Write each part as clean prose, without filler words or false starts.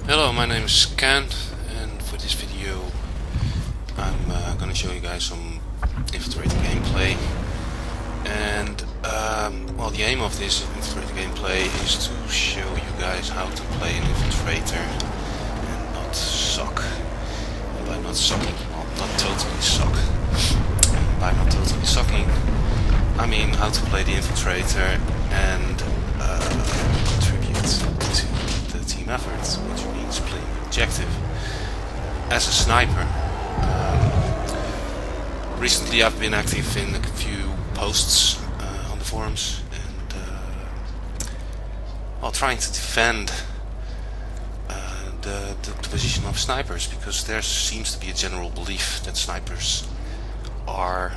Hello, my name is Ken, and for this video I'm gonna show you guys some Infiltrator gameplay. And well, the aim of this Infiltrator gameplay is to show you guys how to play an Infiltrator and not suck. And by not sucking, well, not totally suck. And by not totally sucking, I mean how to play the Infiltrator and contribute to the team effort, which means playing objective as a sniper. Recently I've been active in a few posts on the forums and while trying to defend the position of snipers, because there seems to be a general belief that snipers are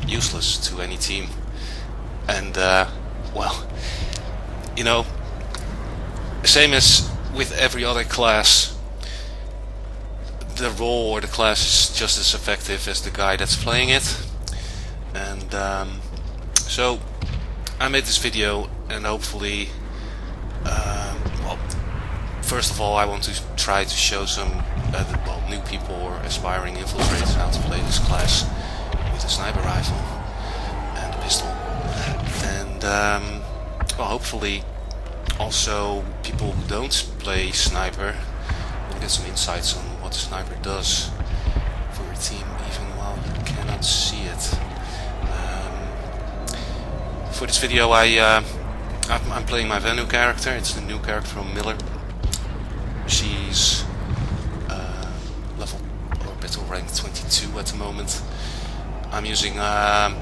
useless to any team. And well, you know, same as with every other class, the role or the class is just as effective as the guy that's playing it. And so I made this video, and hopefully well, first of all I want to try to show some well, new people or aspiring infiltrators how to play this class with a sniper rifle and a pistol. And well, hopefully also people who don't play sniper will get some insights on what the sniper does for your team, even while you cannot see it. For this video I'm playing my Venu character. It's the new character from Miller. She's level or battle rank 22 at the moment. I'm using the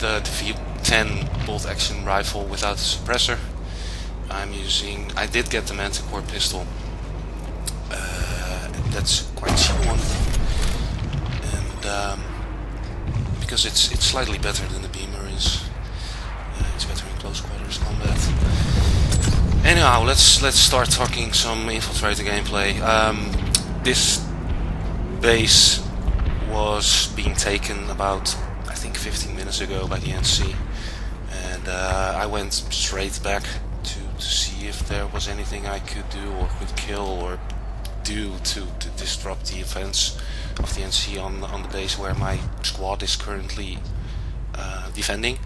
V10 bolt action rifle without a suppressor. I did get the Manticore pistol. That's quite a cheap one, and because it's slightly better than the Beamer is. It's better in close quarters combat. Anyhow, let's start talking some Infiltrator gameplay. This base was being taken about, I think, 15 minutes ago by the NC, and I went straight back to see if there was anything I could do or could kill or do to disrupt the offense of the NC on the base where my squad is currently defending.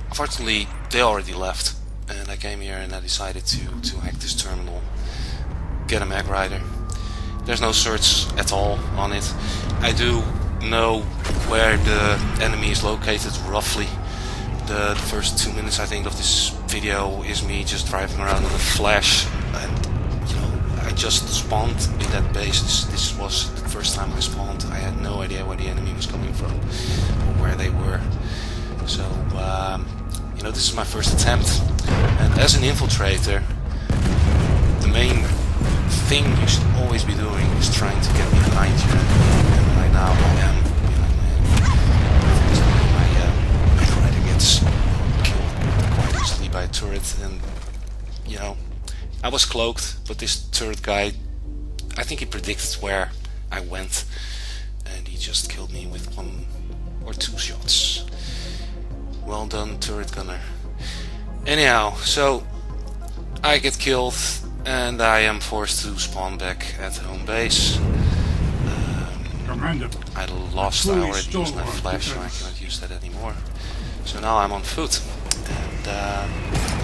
Unfortunately, they already left, and I came here and I decided to hack this terminal, get a mag rider. There's no search at all on it. I do know where the enemy is located roughly. The first 2 minutes, I think, of this video is me just driving around in a flash, and you know, I just spawned in that base. This was the first time I spawned. I had no idea where the enemy was coming from or where they were. So you know, this is my first attempt, and as an infiltrator, the main thing you should always be doing is trying to get behind you. And right now I am my rider gets killed quite easily by a turret, and you know, I was cloaked, but this turret guy, I think he predicted where I went, and he just killed me with 1 or 2 shots. Well done, turret gunner. Anyhow, so I get killed, and I am forced to spawn back at home base. I lost, I already used my flash, so I cannot use that anymore. So now I'm on foot, and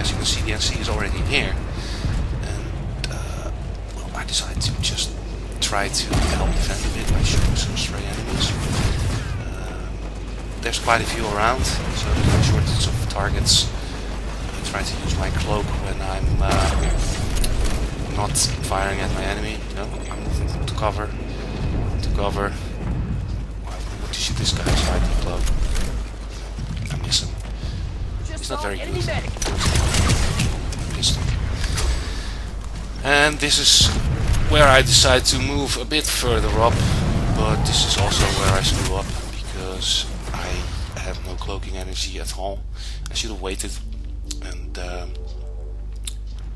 as you can see, the NC is already here. And well, I decided to just try to help defend a bit by shooting some stray enemies. There's quite a few around, so there's no shortage of targets. I try to use my cloak when I'm not firing at my enemy. No, I'm moving to cover. Why would you shoot this guy inside the cloak? I miss him. He's not very good. Pistol. And this is where I decide to move a bit further up, but this is also where I screw up, because I have no cloaking energy at all. I should have waited and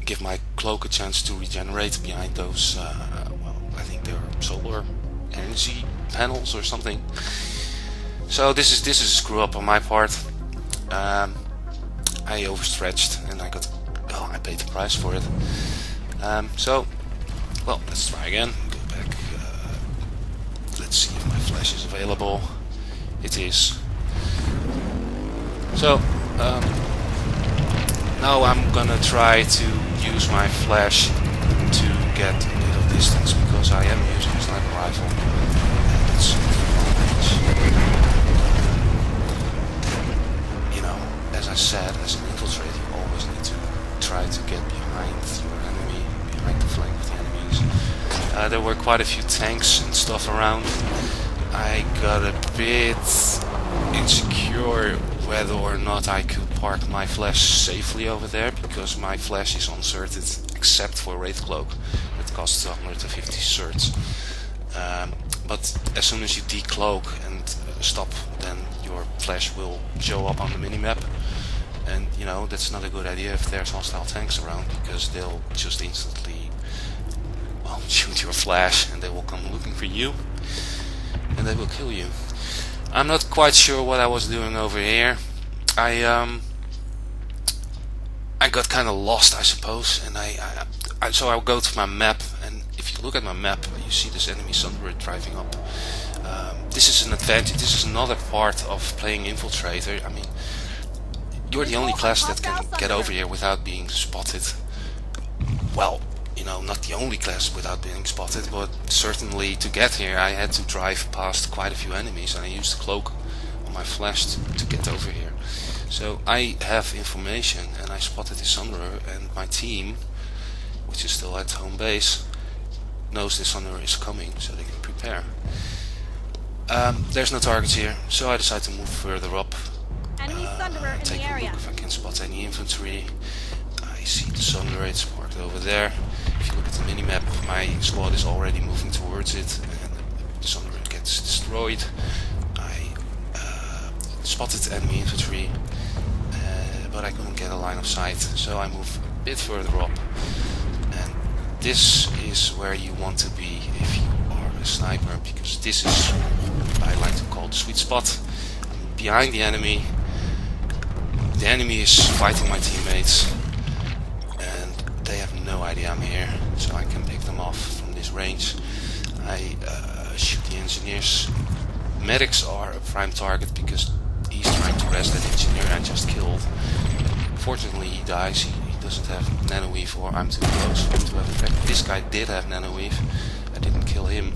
give my cloak a chance to regenerate behind those, well, I think they're solar energy panels or something. So this is a screw up on my part. I overstretched and I paid the price for it. So, well, let's try again. Go back. Let's see if my flash is available. It is. So, now I'm gonna try to use my flash to get a bit of distance, because I am using a sniper rifle. And it's you know, as I said, as an infiltrator, you always need to try to get behind your enemy, behind the flank of the enemies. There were quite a few tanks and stuff around. I got a bit insecure whether or not I could park my flash safely over there, because my flash is uncerted except for Wraith Cloak. It costs 150 certs. But as soon as you decloak and stop, then your flash will show up on the minimap. And you know, that's not a good idea if there's hostile tanks around, because they'll just instantly, well, shoot your flash and they will come looking for you and they will kill you. I'm not quite sure what I was doing over here. I got kind of lost, I suppose, and so I'll go to my map, and if you look at my map, you see this enemy Sunbird driving up. This is an advantage. This is another part of playing Infiltrator. I mean, you're the only class that can get over here without being spotted. Well, you know, not the only class without being spotted, but certainly to get here I had to drive past quite a few enemies, and I used the cloak on my flash to get over here. So I have information, and I spotted the Sunderer, and my team, which is still at home base, knows the Sunderer is coming, so they can prepare. There's no targets here, so I decide to move further up. Enemy Sunderer in Take the a area. look if I can spot any infantry. I see the Sunderer, it's parked over there. If you look at the minimap, my squad is already moving towards it, and the Sunderer gets destroyed. I spotted enemy infantry, but I couldn't get a line of sight, so I move a bit further up. And this is where you want to be if you are a sniper, because this is what I like to call the sweet spot. I'm behind the enemy is fighting my teammates, and they have no idea I'm here, so I can pick them off from this range. I shoot the engineers. Medics are a prime target, because he's trying to res that engineer I just killed. Fortunately he dies, he doesn't have nanoweave, or I'm too close for him to have effect. This guy did have nanoweave, I didn't kill him.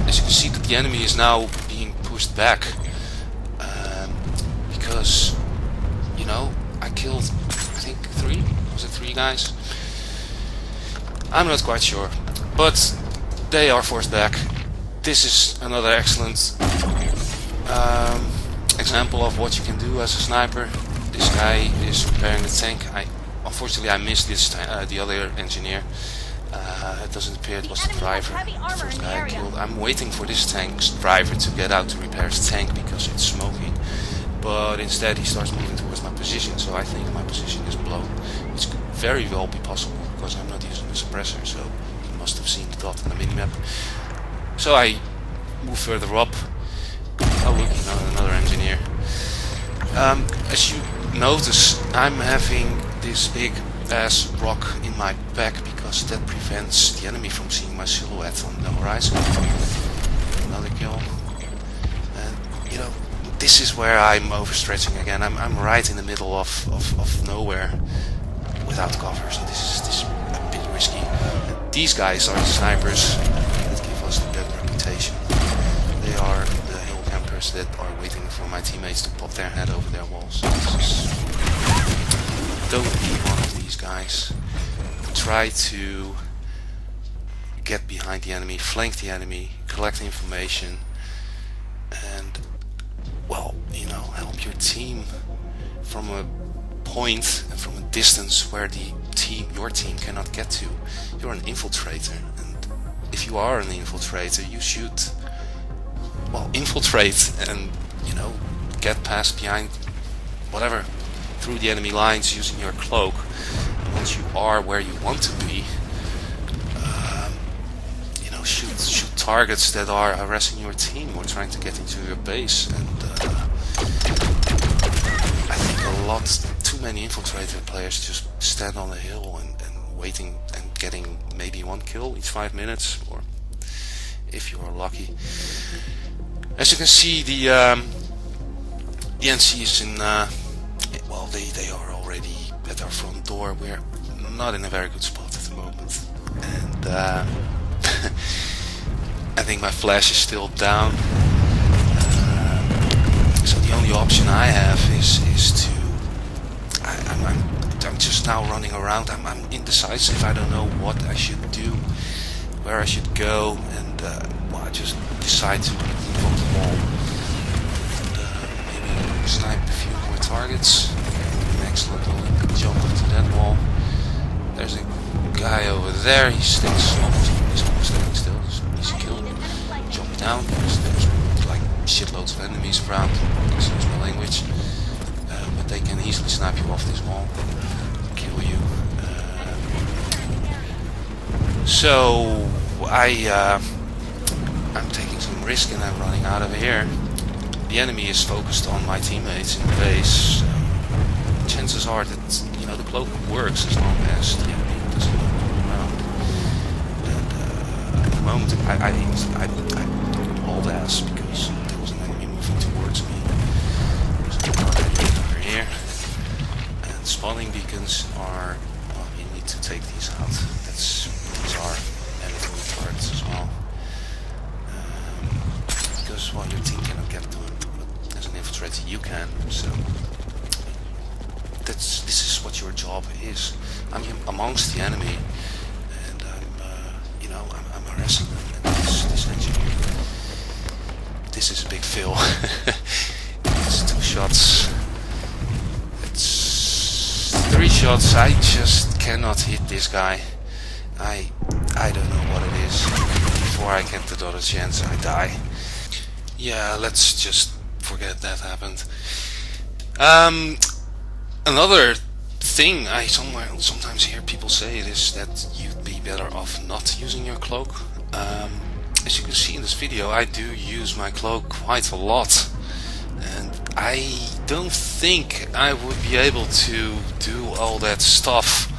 As you can see, the enemy is now being pushed back, because, you know, I killed, I think, 3? Was it 3 guys? I'm not quite sure, but they are forced back. This is another excellent example of what you can do as a sniper. This guy is repairing the tank. Unfortunately I missed this the other engineer. It doesn't appear it was the driver, the first guy I killed. I'm waiting for this tank's driver to get out to repair his tank, because it's smoking. But instead he starts moving towards my position, so I think my position is blown. Which could very well be possible, because I'm not using the suppressor, so he must have seen the dot on the minimap. So I move further up. Oh look, another engineer. As you notice, I'm having this big ass rock in my back, because that prevents the enemy from seeing my silhouette on the horizon. Another kill. And you know, this is where I'm overstretching again. I'm right in the middle of nowhere without cover, so this is a bit risky. And these guys are the snipers that give us the bad reputation. They are the hill campers that are waiting for my teammates to pop their head over their walls. Don't be one of these guys. Try to get behind the enemy, flank the enemy, collect information, and, well, you know, help your team from a point and from a distance where your team cannot get to. You're an infiltrator, and if you are an infiltrator, you should, well, infiltrate and, you know, get past behind whatever, through the enemy lines using your cloak. And once you are where you want to be, you know, shoot targets that are harassing your team or trying to get into your base. And I think too many Infiltrator players just stand on a hill and waiting and getting maybe 1 kill each 5 minutes, or if you are lucky. As you can see, the NC is in, well, they are already at our front door. We're not in a very good spot at the moment, and I think my flash is still down, so the only option I have is to I'm just now running around. I'm indecisive. I don't know what I should do, where I should go, and well, I just decide to move on the wall and maybe snipe a few more targets. Next level, jump into that wall. There's a guy over there. He's almost standing still. Easy kill. Jump down. There's like shitloads of enemies around. Excuse my language. But they can easily snipe you off this wall, kill you. So I'm taking some risk and I'm running out of here. The enemy is focused on my teammates in the base. So chances are that the cloak works as long as the enemy doesn't move around. And at the moment I hauled ass because there was an enemy moving towards me. Over here, and spawning beacons are, well, you need to take these out. These are enemy targets as well, because, well, your team cannot get to them, but as an infiltrator you can. So this is what your job is. I'm amongst the enemy, and I'm harassing them. And this engineer, this is a big fail. It's 2 shots. It's 3 shots. I just cannot hit this guy. I don't know what it is. Before I get the other chance, I die. Yeah, let's just forget that happened. Another thing I sometimes hear people say is that you'd be better off not using your cloak. As you can see in this video, I do use my cloak quite a lot, and I don't think I would be able to do all that stuff,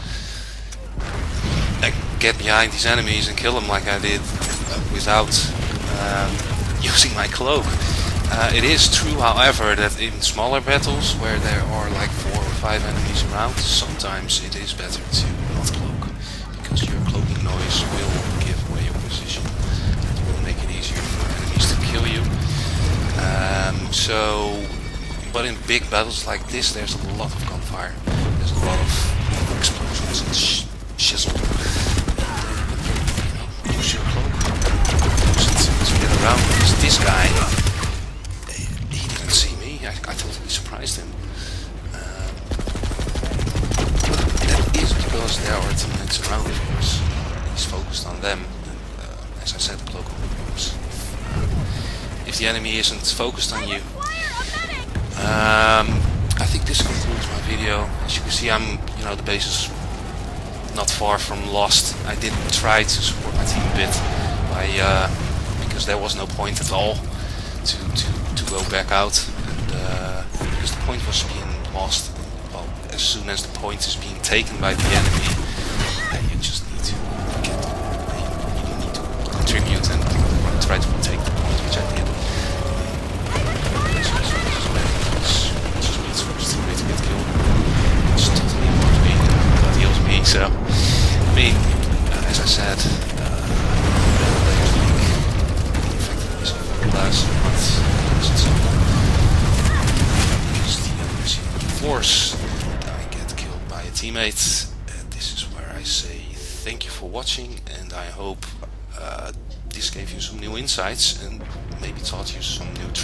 like get behind these enemies and kill them like I did without using my cloak. It is true, however, that in smaller battles where there are like 4 or 5 enemies around, sometimes it is better to not cloak, because your cloaking noise will give away your position. It will make it easier for enemies to kill you. But in big battles like this, there's a lot of gunfire. There's a lot of explosions and shizzle. Use your cloak. Use it to get around. Because this guy, he didn't see me. I totally surprised him. That is because there are teammates around, of course. He's focused on them. And, as I said, the cloak works. If the enemy isn't focused on you. I think this concludes my video. As you can see, the base is not far from lost. I did try to support my team a bit because there was no point at all to go back out, and because the point was being lost. Well, as soon as the point is being taken by the enemy, you just need to contribute and try to take the point, which I did. So, I mean, as I said, force, I get killed by a teammate. This is where I say thank you for watching, and I hope this gave you some new insights and maybe taught you some new tricks.